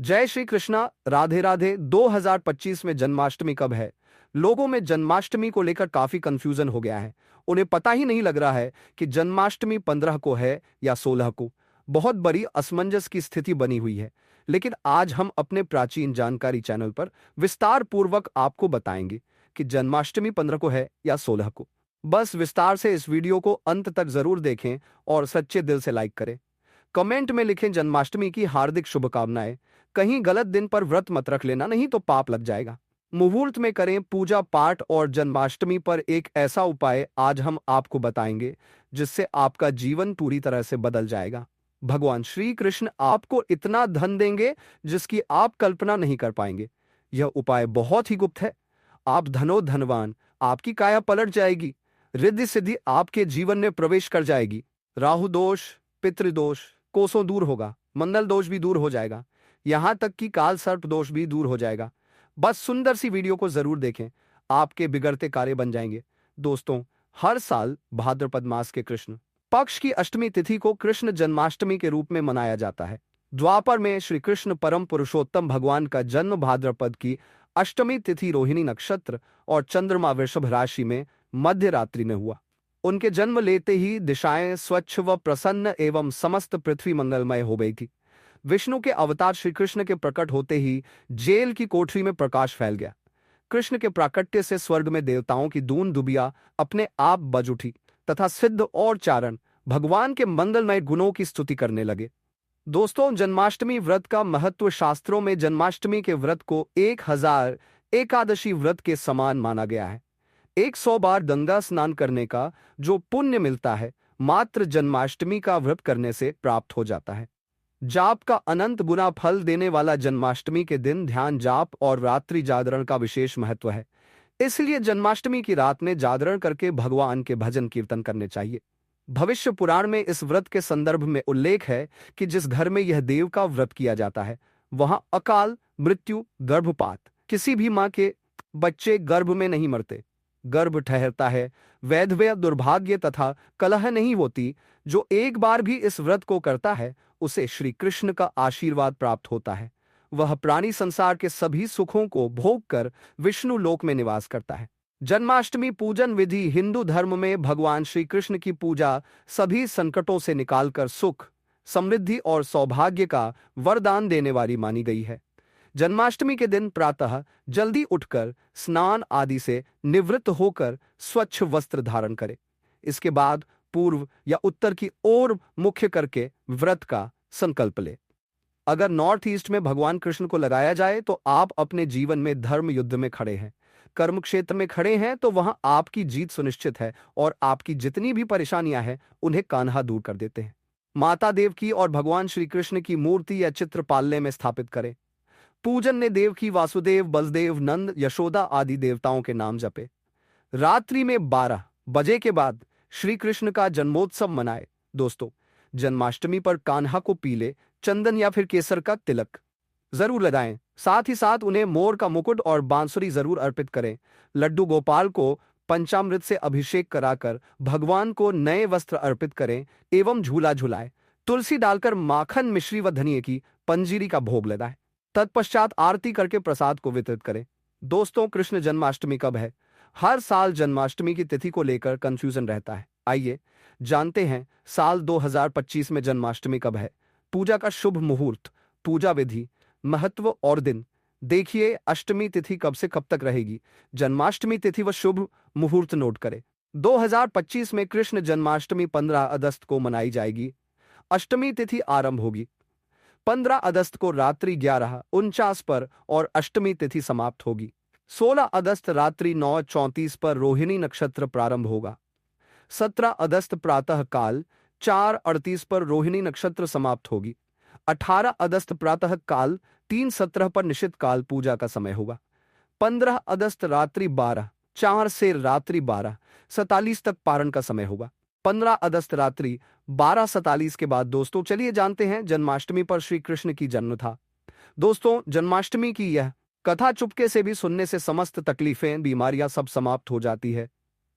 जय श्री कृष्णा, राधे राधे। 2025 में जन्माष्टमी कब है? लोगों में जन्माष्टमी को लेकर काफी कंफ्यूजन हो गया है। उन्हें पता ही नहीं लग रहा है कि जन्माष्टमी 15 को है या 16 को। बहुत बड़ी असमंजस की स्थिति बनी हुई है। लेकिन आज हम अपने प्राचीन जानकारी चैनल पर विस्तार पूर्वक आपको बताएंगे कि जन्माष्टमी 15 को है या 16 को। बस विस्तार से इस वीडियो को अंत तक जरूर देखें और सच्चे दिल से लाइक करें। कमेंट में लिखें जन्माष्टमी की हार्दिक शुभकामनाएं। कहीं गलत दिन पर व्रत मत रख लेना, नहीं तो पाप लग जाएगा। मुहूर्त में करें पूजा पाठ और जन्माष्टमी पर एक ऐसा उपाय आज हम आपको बताएंगे जिससे आपका जीवन पूरी तरह से बदल जाएगा। भगवान श्री कृष्ण आपको इतना धन देंगे जिसकी आप कल्पना नहीं कर पाएंगे। यह उपाय बहुत ही गुप्त है। आप धनो धनवान, आपकी काया पलट जाएगी। रिद्धि सिद्धि आपके जीवन में प्रवेश कर जाएगी। राहु दोष, पितृदोष कोसों दूर होगा। मंगल दोष भी दूर हो जाएगा। यहां तक कि काल सर्प दोष भी दूर हो जाएगा। बस सुंदर सी वीडियो को जरूर देखें, आपके बिगड़ते कार्य बन जाएंगे। दोस्तों, हर साल भाद्रपद मास के कृष्ण पक्ष की अष्टमी तिथि को कृष्ण जन्माष्टमी के रूप में मनाया जाता है। द्वापर में श्री कृष्ण परम पुरुषोत्तम भगवान का जन्म भाद्रपद की अष्टमी तिथि रोहिणी नक्षत्र और चंद्रमा वृषभ राशि में मध्य रात्रि में हुआ। उनके जन्म लेते ही दिशाएं स्वच्छ व प्रसन्न एवं समस्त पृथ्वी मंगलमय हो गई थी। विष्णु के अवतार श्री कृष्ण के प्रकट होते ही जेल की कोठरी में प्रकाश फैल गया। कृष्ण के प्राकट्य से स्वर्ग में देवताओं की दून दुबिया अपने आप बज उठी तथा सिद्ध और चारण भगवान के मंगलमय गुणों की स्तुति करने लगे। दोस्तों, जन्माष्टमी व्रत का महत्व शास्त्रों में जन्माष्टमी के व्रत को 1000 एकादशी व्रत के समान माना गया है। 100 बार गंगा स्नान करने का जो पुण्य मिलता है, मात्र जन्माष्टमी का व्रत करने से प्राप्त हो जाता है। जाप का अनंत गुना फल देने वाला जन्माष्टमी के दिन ध्यान जाप और रात्रि जागरण का विशेष महत्व है। इसलिए जन्माष्टमी की रात में जागरण करके भगवान के भजन कीर्तन करने चाहिए। भविष्य पुराण में इस व्रत के संदर्भ में उल्लेख है कि जिस घर में यह देव का व्रत किया जाता है, वहां अकाल मृत्यु, गर्भपात, किसी भी मां के बच्चे गर्भ में नहीं मरते, गर्भ ठहरता है, वैधव्य, दुर्भाग्य तथा कलह नहीं होती। जो एक बार भी इस व्रत को करता है उसे श्री कृष्ण का आशीर्वाद प्राप्त होता है। वह प्राणी संसार के सभी सुखों को भोग कर विष्णु लोक में निवास करता है। जन्माष्टमी पूजन विधि हिंदू धर्म में भगवान श्री कृष्ण की पूजा सभी संकटों से निकालकर सुख, समृद्धि और सौभाग्य का वरदान देने वाली मानी गई है। जन्माष्टमी के दिन प्रातः जल्दी उठकर स्नान आदि से निवृत्त होकर स्वच्छ वस्त्र धारण करें। इसके बाद पूर्व या उत्तर की ओर मुख्य करके व्रत का संकल्प ले। अगर नॉर्थ ईस्ट में भगवान कृष्ण को लगाया जाए तो आप अपने जीवन में धर्म युद्ध में खड़े हैं, कर्म क्षेत्र में खड़े हैं, तो वहां आपकी जीत सुनिश्चित है और आपकी जितनी भी परेशानियां हैं उन्हें कान्हा दूर कर देते हैं। माता देव की और भगवान श्री कृष्ण की मूर्ति या चित्र पालने में स्थापित करें। पूजन ने देव की वासुदेव, बलदेव, नंद, यशोदा आदि देवताओं के नाम जपे। रात्रि में 12 बजे के बाद श्री कृष्ण का जन्मोत्सव मनाए। दोस्तों, जन्माष्टमी पर कान्हा को पीले चंदन या फिर केसर का तिलक जरूर लगाएं। साथ ही साथ उन्हें मोर का मुकुट और बांसुरी जरूर अर्पित करें। लड्डू गोपाल को पंचामृत से अभिषेक कराकर भगवान को नए वस्त्र अर्पित करें एवं झूला झुलाएं। तुलसी डालकर माखन, मिश्री व धनिये की पंजीरी का भोग लगाएं। तत्पश्चात आरती करके प्रसाद को वितरित करें। दोस्तों, कृष्ण जन्माष्टमी कब है? हर साल जन्माष्टमी की तिथि को लेकर कंफ्यूजन रहता है। आइए जानते हैं साल 2025 में जन्माष्टमी कब है। पूजा का शुभ मुहूर्त, पूजा विधि, महत्व और दिन। देखिए, अष्टमी तिथि कब से कब तक रहेगी। जन्माष्टमी तिथि व शुभ मुहूर्त नोट करें। 2025 में कृष्ण जन्माष्टमी 15 अगस्त को मनाई जाएगी। अष्टमी तिथि आरंभ होगी 15 अगस्त को रात्रि 11:49 पर और अष्टमी तिथि समाप्त होगी 16 अगस्त रात्रि 9:34 पर। रोहिणी नक्षत्र प्रारंभ होगा। 17 अगस्त प्रातः काल 4:38 पर रोहिणी नक्षत्र समाप्त होगी। 18 अगस्त प्रातः काल 3:17 पर निशित काल पूजा का समय होगा। 15 अगस्त रात्रि 12:04 से रात्रि 12:47 तक पारण का समय होगा। 15 अगस्त रात्रि 12:47 के बाद दोस्तों चलिए जानते हैं जन्माष्टमी पर श्री कृष्ण की जन्म था। दोस्तों, जन्माष्टमी की यह कथा चुपके से भी सुनने से समस्त तकलीफें, बीमारियां सब समाप्त हो जाती है।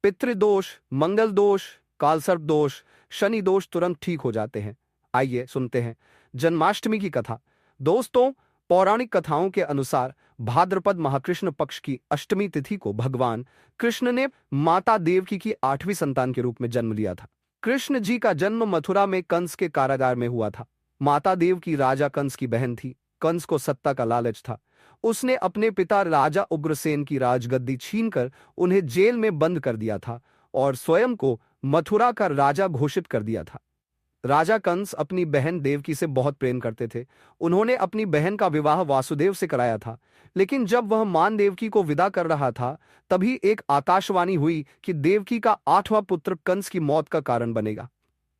पितृदोष, मंगल दोष, कालसर्प दोष, शनि दोष तुरंत ठीक हो जाते हैं। आइए सुनते हैं जन्माष्टमी की कथा। दोस्तों, पौराणिक कथाओं के अनुसार भाद्रपद महाकृष्ण पक्ष की अष्टमी तिथि को भगवान कृष्ण ने माता देवकी की 8वीं संतान के रूप में जन्म लिया था। कृष्ण जी का जन्म मथुरा में कंस के कारागार में हुआ था। माता देवकी राजा कंस की बहन थी। कंस को सत्ता का लालच था। उसने अपने पिता राजा उग्रसेन की राजगद्दी छीनकर उन्हें जेल में बंद कर दिया था और स्वयं को मथुरा का राजा घोषित कर दिया था। राजा कंस अपनी बहन देवकी से बहुत प्रेम करते थे। उन्होंने अपनी बहन का विवाह वासुदेव से कराया था, लेकिन जब वह मान देवकी को विदा कर रहा था, तभी एक आकाशवाणी हुई कि देवकी का 8वां पुत्र कंस की मौत का कारण बनेगा।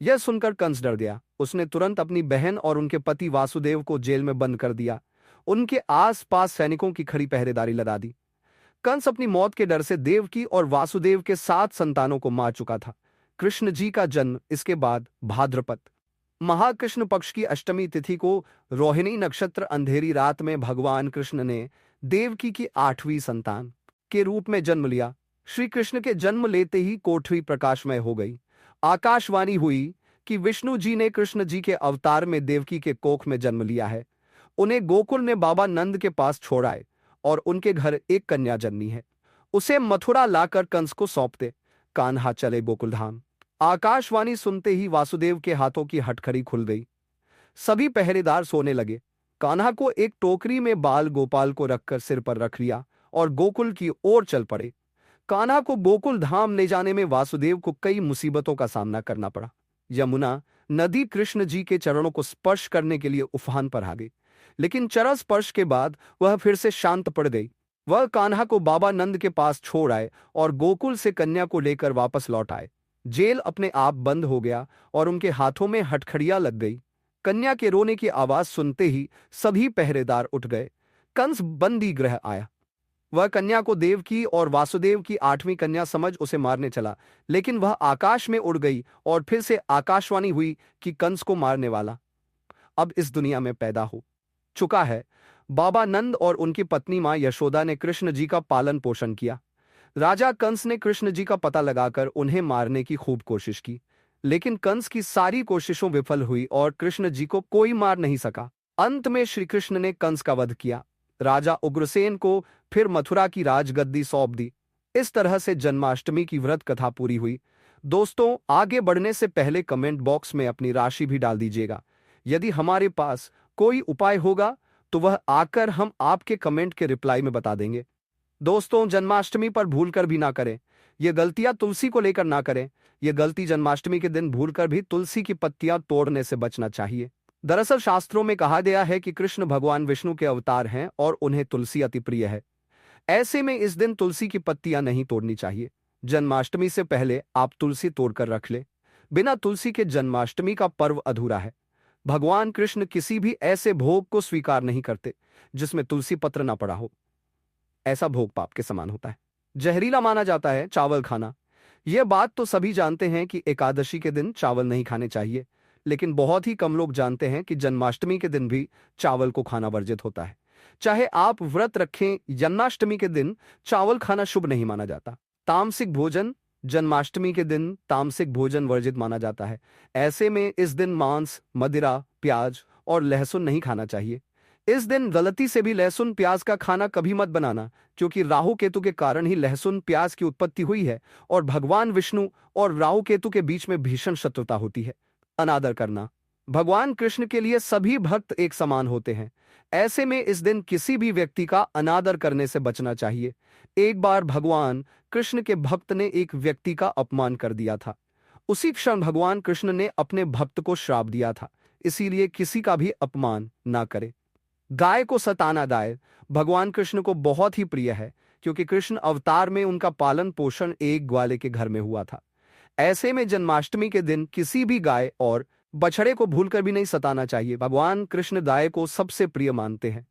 यह सुनकर कंस डर गया। उसने तुरंत अपनी बहन और उनके पति वासुदेव को जेल में बंद कर दिया। उनके आस-पास सैनिकों की खड़ी पहरेदारी लगा दी। कंस अपनी मौत के डर से देवकी और वासुदेव के 7 संतानों को मार चुका था। कृष्ण जी का जन्म इसके बाद भाद्रपद महाकृष्ण पक्ष की अष्टमी तिथि को रोहिणी नक्षत्र अंधेरी रात में भगवान कृष्ण ने देवकी की 8वीं संतान के रूप में जन्म लिया। श्री कृष्ण के जन्म लेते ही कोठरी प्रकाशमय हो गई। आकाशवाणी हुई कि विष्णु जी ने कृष्ण जी के अवतार में देवकी के कोख में जन्म लिया है। उन्हें गोकुल में बाबा नंद के पास छोड़ाए और उनके घर एक कन्या जन्मी है। उसे मथुरा लाकर कंस को सौंपते कान्हा चले गोकुल धाम। आकाशवाणी सुनते ही वासुदेव के हाथों की हथकड़ी खुल गई। सभी पहरेदार सोने लगे। कान्हा को एक टोकरी में बाल गोपाल को रखकर सिर पर रख लिया और गोकुल की ओर चल पड़े। कान्हा को गोकुल धाम ले जाने में वासुदेव को कई मुसीबतों का सामना करना पड़ा। यमुना नदी कृष्ण जी के चरणों को स्पर्श करने के लिए उफान पर आ गई, लेकिन चरण स्पर्श के बाद वह फिर से शांत पड़ गई। वह कान्हा को बाबा नंद के पास छोड़ आए और गोकुल से कन्या को लेकर वापस लौट आए। जेल अपने आप बंद हो गया और उनके हाथों में हथकड़ियां लग गई। कन्या के रोने की आवाज सुनते ही सभी पहरेदार उठ गए। कंस बंदी गृह आया। वह कन्या को देवकी और वासुदेव की 8वीं कन्या समझ उसे मारने चला, लेकिन वह आकाश में उड़ गई और फिर से आकाशवाणी हुई कि कंस को मारने वाला अब इस दुनिया में पैदा हो चुका है। बाबा नंद और उनकी पत्नी मां यशोदा ने कृष्ण जी का पालन पोषण किया। राजा कंस ने कृष्ण जी का पता लगाकर उन्हें मारने की खूब कोशिश की, लेकिन कंस की सारी कोशिशों विफल हुई और कृष्ण जी को कोई मार नहीं सका। अंत में श्री कृष्ण ने कंस का वध किया। राजा उग्रसेन को फिर मथुरा की राजगद्दी सौंप दी। इस तरह से जन्माष्टमी की व्रत कथा पूरी हुई। दोस्तों, आगे बढ़ने से पहले कमेंट बॉक्स में अपनी राशि भी डाल दीजिएगा। यदि हमारे पास कोई उपाय होगा तो वह आकर हम आपके कमेंट के रिप्लाई में बता देंगे। दोस्तों, जन्माष्टमी पर भूलकर भी ना करें। ये गलतियां तुलसी को लेकर ना करें। ये गलती जन्माष्टमी के दिन भूलकर भी तुलसी की पत्तियां तोड़ने से बचना चाहिए। दरअसल शास्त्रों में कहा गया है कि कृष्ण भगवान विष्णु के अवतार हैं और उन्हें तुलसी अति प्रिय है। ऐसे में इस दिन तुलसी की पत्तियां नहीं तोड़नी चाहिए। जन्माष्टमी से पहले आप तुलसी तोड़कर रख ले। बिना तुलसी के जन्माष्टमी का पर्व अधूरा है। भगवान कृष्ण किसी भी ऐसे भोग को स्वीकार नहीं करते जिसमें तुलसी पत्र ना पड़ा हो। ऐसा भोग पाप के समान होता है। जहरीला माना जाता है चावल खाना। यह बात तो सभी जानते हैं कि एकादशी के दिन चावल नहीं खाने चाहिए, लेकिन बहुत ही कम लोग जानते हैं कि जन्माष्टमी के दिन भी चावल को खाना वर्जित होता है। चाहे आप व्रत रखें, जन्माष्टमी के दिन चावल खाना शुभ नहीं माना जाता। तामसिक भोजन जन्माष्टमी के दिन तामसिक भोजन वर्जित माना जाता है। ऐसे में इस दिन मांस, मदिरा, प्याज और लहसुन नहीं खाना चाहिए। इस दिन गलती से भी लहसुन प्याज का खाना कभी मत बनाना, क्योंकि राहु केतु के कारण ही लहसुन प्याज की उत्पत्ति हुई है और भगवान विष्णु और राहु केतु के बीच में भीषण शत्रुता होती है। अनादर करना। भगवान कृष्ण के लिए सभी भक्त एक समान होते हैं। ऐसे में इस दिन किसी भी व्यक्ति का अनादर करने से बचना चाहिए। एक बार भगवान कृष्ण के भक्त ने एक व्यक्ति का अपमान कर दिया था। उसी क्षण भगवान कृष्ण ने अपने भक्त को श्राप दिया था। इसीलिए किसी का भी अपमान ना करें। गाय को सताना दाय भगवान कृष्ण को बहुत ही प्रिय है, क्योंकि कृष्ण अवतार में उनका पालन पोषण एक ग्वाले के घर में हुआ था। ऐसे में जन्माष्टमी के दिन किसी भी गाय और बछड़े को भूलकर भी नहीं सताना चाहिए। भगवान कृष्ण गाय को सबसे प्रिय मानते हैं।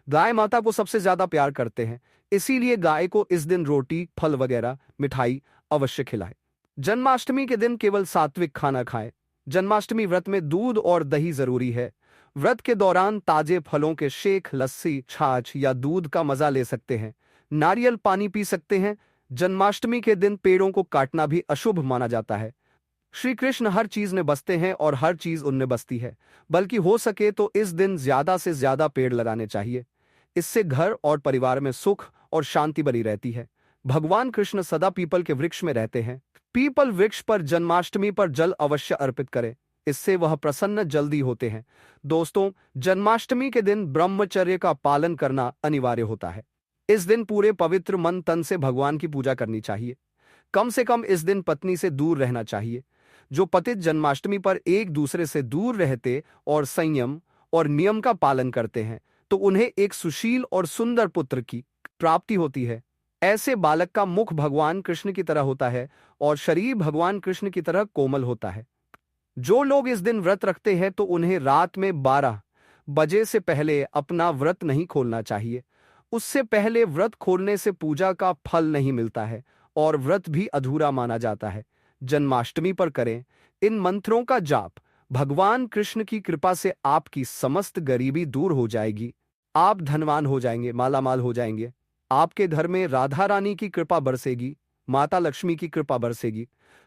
गाय माता को सबसे ज्यादा प्यार करते हैं, इसीलिए गाय को इस दिन रोटी, फल वगैरह मिठाई अवश्य खिलाए। जन्माष्टमी के दिन केवल सात्विक खाना खाएं। जन्माष्टमी व्रत में दूध और दही जरूरी है। व्रत के दौरान ताजे फलों के शेक, लस्सी, छाछ या दूध का मजा ले सकते हैं। नारियल पानी पी सकते हैं। जन्माष्टमी के दिन पेड़ों को काटना भी अशुभ माना जाता है। श्री कृष्ण हर चीज में बसते हैं और हर चीज उनमें बसती है, बल्कि हो सके तो इस दिन ज्यादा से ज्यादा पेड़ लगाने चाहिए। इससे घर और परिवार में सुख और शांति बनी रहती है। भगवान कृष्ण सदा पीपल के वृक्ष में रहते हैं। पीपल वृक्ष पर जन्माष्टमी पर जल अवश्य अर्पित करें, इससे वह प्रसन्न जल्दी होते हैं। दोस्तों, जन्माष्टमी के दिन ब्रह्मचर्य का पालन करना अनिवार्य होता है। इस दिन पूरे पवित्र मन तन से भगवान की पूजा करनी चाहिए। कम से कम इस दिन पत्नी से दूर रहना चाहिए। जो पति जन्माष्टमी पर एक दूसरे से दूर रहते और संयम और नियम का पालन करते हैं, तो उन्हें एक सुशील और सुंदर पुत्र की प्राप्ति होती है। ऐसे बालक का मुख भगवान कृष्ण की तरह होता है और शरीर भगवान कृष्ण की तरह कोमल होता है। जो लोग इस दिन व्रत रखते हैं तो उन्हें रात में 12 बजे से पहले अपना व्रत नहीं खोलना चाहिए। उससे पहले व्रत खोलने से पूजा का फल नहीं मिलता है और व्रत भी अधूरा माना जाता है। जन्माष्टमी पर करें इन मंत्रों का जाप। भगवान कृष्ण की कृपा से आपकी समस्त गरीबी दूर हो जाएगी। आप धनवान हो जाएंगे, मालामाल हो जाएंगे। आपके घर में राधा रानी की कृपा बरसेगी, माता लक्ष्मी की कृपा बरसेगी।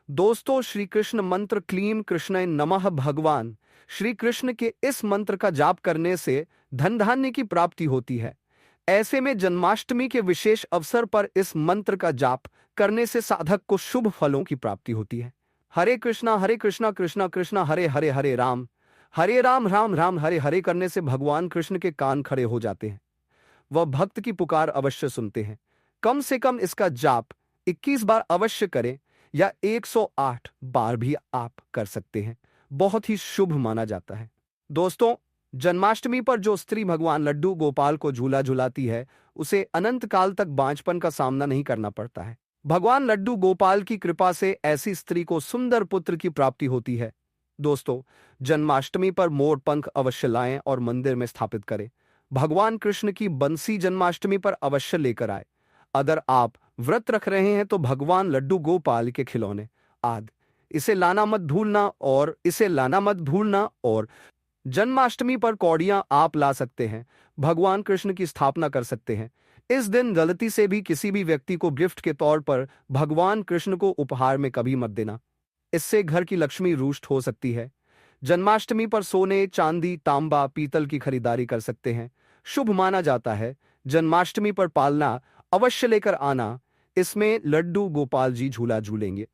दोस्तों, श्री कृष्ण मंत्र क्लीम कृष्णाय नमः। भगवान श्री कृष्ण के इस मंत्र का जाप करने से धन धान्य की प्राप्ति होती है। ऐसे में जन्माष्टमी के विशेष अवसर पर इस मंत्र का जाप करने से साधक को शुभ फलों की प्राप्ति होती है। हरे कृष्णा कृष्णा कृष्णा हरे हरे, हरे राम राम राम हरे हरे करने से भगवान कृष्ण के कान खड़े हो जाते हैं। वह भक्त की पुकार अवश्य सुनते हैं। कम से कम इसका जाप 21 बार अवश्य करें या 108 बार भी आप कर सकते हैं। बहुत ही शुभ माना जाता है। दोस्तों, जन्माष्टमी पर जो स्त्री भगवान लड्डू गोपाल को झूला झुलाती है, उसे अनंत काल तक बांझपन का सामना नहीं करना पड़ता है। भगवान लड्डू गोपाल की कृपा से ऐसी स्त्री को सुंदर पुत्र की प्राप्ति होती है। दोस्तों, जन्माष्टमी पर मोर पंख अवश्य लाएं और मंदिर में स्थापित करें। भगवान कृष्ण की बंसी जन्माष्टमी पर अवश्य लेकर आए। अगर आप व्रत रख रहे हैं तो भगवान लड्डू गोपाल के खिलौने आदि इसे लाना मत भूलना और जन्माष्टमी पर कौड़ियां आप ला सकते हैं। भगवान कृष्ण की स्थापना कर सकते हैं। इस दिन गलती से भी किसी भी व्यक्ति को गिफ्ट के तौर पर भगवान कृष्ण को उपहार में कभी मत देना। इससे घर की लक्ष्मी रुष्ट हो सकती है। जन्माष्टमी पर सोने, चांदी, तांबा, पीतल की खरीदारी कर सकते हैं। शुभ माना जाता है। जन्माष्टमी पर पालना अवश्य लेकर आना। इसमें लड्डू गोपाल जी झूला झूलेंगे।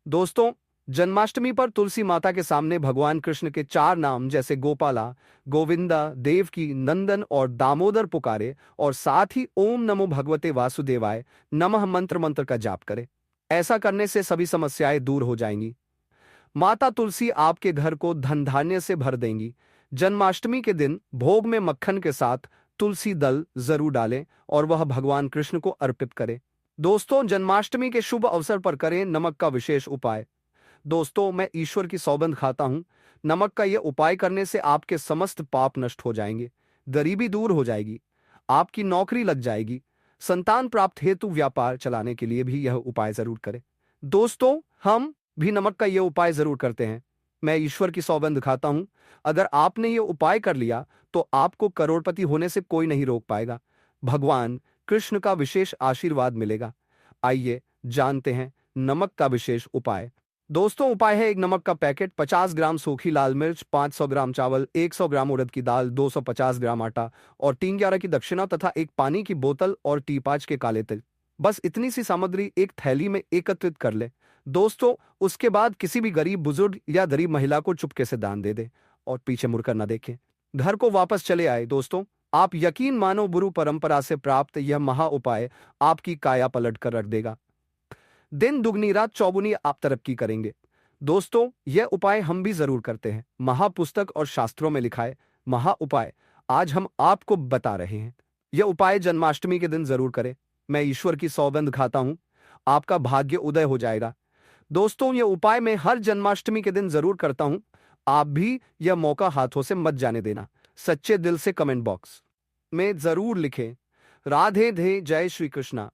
दोस्तों, जन्माष्टमी पर तुलसी माता के सामने भगवान कृष्ण के 4 नाम जैसे गोपाला, गोविंदा, देवकी, नंदन और दामोदर पुकारे और साथ ही ओम नमो भगवते वासुदेवाय नमः मंत्र का जाप करें। ऐसा करने से सभी समस्याएं दूर हो जाएंगी। माता तुलसी आपके घर को धन धान्य से भर देंगी। जन्माष्टमी के दिन भोग में मक्खन के साथ तुलसी दल जरूर डालें और वह भगवान कृष्ण को अर्पित करें। दोस्तों, जन्माष्टमी के शुभ अवसर पर करें नमक का विशेष उपाय। दोस्तों, मैं ईश्वर की सौगंध खाता हूं, नमक का यह उपाय करने से आपके समस्त पाप नष्ट हो जाएंगे, गरीबी दूर हो जाएगी, आपकी नौकरी लग जाएगी। संतान प्राप्त हेतु व्यापार चलाने के लिए भी यह उपाय जरूर करें। दोस्तों, हम भी नमक का यह उपाय जरूर करते हैं। मैं ईश्वर की सौगंध खाता हूं, अगर आपने ये उपाय कर लिया तो आपको करोड़पति होने से कोई नहीं रोक पाएगा। भगवान कृष्ण का विशेष आशीर्वाद मिलेगा। आइए जानते हैं नमक का विशेष उपाय। दोस्तों, उपाय है: 1 नमक का पैकेट, 50 ग्राम सूखी लाल मिर्च, 500 ग्राम चावल, 100 ग्राम उड़द की दाल, 250 ग्राम आटा और 3/11 की दक्षिणा तथा 1 पानी की बोतल और टी5 के काले तिल। बस इतनी सी सामग्री एक थैली में एकत्रित कर ले। दोस्तों, उसके बाद किसी भी गरीब बुजुर्ग या गरीब महिला को चुपके से दान दे दे और पीछे मुड़कर न देखें। घर को वापस चले आए। दोस्तों, आप यकीन मानो, गुरु परंपरा से प्राप्त यह महा उपाय आपकी काया पलट कर रख देगा। दिन दुगनी रात चौगुनी आप तरक्की करेंगे। दोस्तों, यह उपाय हम भी जरूर करते हैं। महापुस्तक और शास्त्रों में लिखा है महा उपाय आज हम आपको बता रहे हैं। यह उपाय जन्माष्टमी के दिन जरूर करें। मैं ईश्वर की सौगंध खाता हूं, आपका भाग्य उदय हो जाएगा। दोस्तों, यह उपाय मैं हर जन्माष्टमी के दिन जरूर करता हूं। आप भी यह मौका हाथों से मत जाने देना। सच्चे दिल से कमेंट बॉक्स में जरूर लिखें राधे धे, जय श्री कृष्णा।